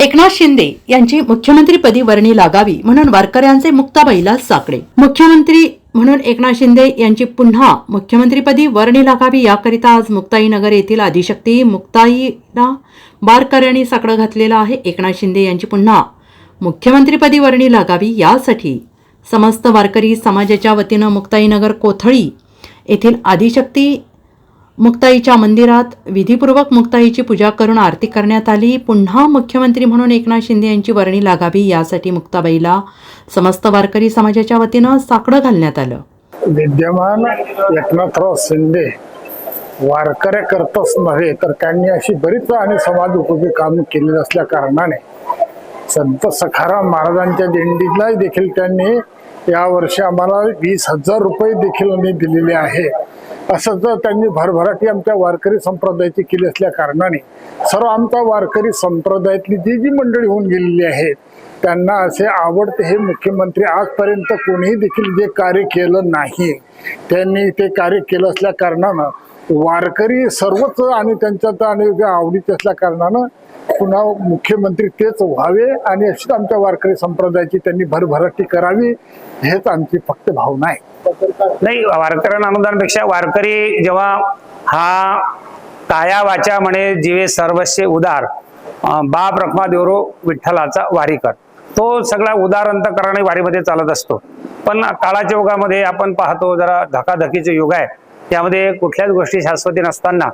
एकनाथ शिंदे यांची मुख्यमंत्रीपदी वर्णी लागावी म्हणून वारकऱ्यांचे मुक्ताबाईला साकडे। मुख्यमंत्री म्हणून एकनाथ शिंदे यांची पुन्हा मुख्यमंत्रीपदी वर्णी लागावी याकरिता आज मुक्ताईनगर येथील आदिशक्ती मुक्ताईला वारकऱ्यांनी साकडं घातलेलं आहे। एकनाथ शिंदे यांची पुन्हा मुख्यमंत्रीपदी वर्णी लागावी यासाठी समस्त वारकरी समाजाच्या वतीनं मुक्ताईनगर कोथळी येथील आदिशक्ती मुक्ताईच्या मंदिरात विधिपूर्वक मुक्ताईची पूजा करून आरती करण्यात आली। पुन्हा मुख्यमंत्री म्हणून एकनाथ शिंदे यांची वर्णी लागावी यासाठी मुक्ताबाईला समस्त वारकरी समाजाच्या वतीनं साकडं घालण्यात आलं। विद्यमान एकनाथराव शिंदे वारकऱ्या करतच नव्हे तर त्यांनी अशी बरीच आणि समाज उपयोगी कामे केलेली असल्या कारणाने संत सखाराम महाराजांच्या दिंडीला देखील त्यांनी यावर्षी आम्हाला 20,000 रुपये देखील दिलेले आहे। असं जर त्यांनी भरभराटी आमच्या वारकरी संप्रदायाची केली असल्या कारणाने सर्व आमच्या वारकरी संप्रदायातली जी जी मंडळी होऊन गेलेली आहेत त्यांना असे आवडते हे मुख्यमंत्री आजपर्यंत कोणीही देखील जे कार्य केलं नाही त्यांनी ते कार्य केलं असल्या कारणानं वारकरी सर्वच आणि त्यांच्यात आणि आवडीचे असल्या कारणानं पुन्हा मुख्यमंत्री तेच व्हावे आणि अशीच आमच्या वारकरी संप्रदायाची त्यांनी भरभराटी करावी हेच आमची फक्त भावना आहे। नाही, वारकऱ्यांना अनुदानपेक्षा वारकरी जेव्हा हा काया वाचा म्हणे जीवे सर्वस्व उदार बाप रखमा देवरो विठ्ठलाचा वारीकर तो सगळा उदार अंतकरणाने वारीमध्ये चालत असतो। पण काळाच्या युगामध्ये आपण पाहतो जरा धकाधकीचे युग आहे, त्यामध्ये कुठल्याच गोष्टी शाश्वती नसताना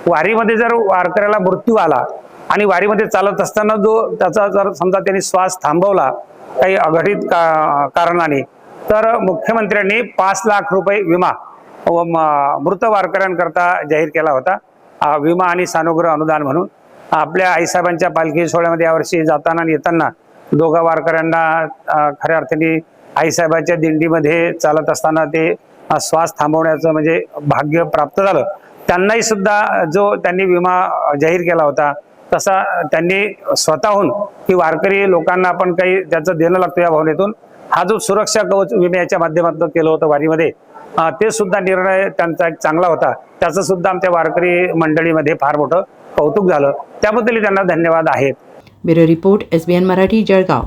वारीमध्ये जर वारकऱ्याला मृत्यू आला आणि वारीमध्ये चालत असताना जो त्याचा जर समजा त्यांनी श्वास थांबवला काही अघटित कारणाने तर मुख्यमंत्र्यांनी 5 लाख रुपये विमा मृत वारकऱ्यांकरता जाहीर केला होता। विमा आणि सानुग्रह अनुदान म्हणून आपल्या आईसाहेबांच्या पालखी सोहळ्यामध्ये यावर्षी जाताना आणि येताना दोघा वारकऱ्यांना खऱ्या अर्थाने आईसाहेबांच्या दिंडीमध्ये चालत असताना ते श्वास थांबवण्याचं म्हणजे भाग्य प्राप्त झालं। त्यांनाही सुद्धा जो त्यांनी विमा जाहीर केला होता तसा त्यांनी स्वतःहून की वारकरी लोकांना आपण काही त्याचं देणं लागतं या भावनेतून हा जो सुरक्षा कवच विम्याच्या माध्यमातून केलं होतं वारीमध्ये ते सुद्धा निर्णय त्यांचा एक चांगला होता। त्याचं सुद्धा आमच्या वारकरी मंडळीमध्ये फार मोठं कौतुक झालं, त्याबद्दल त्यांना धन्यवाद आहेत। Bureau report SBN Marathi Jalgaon.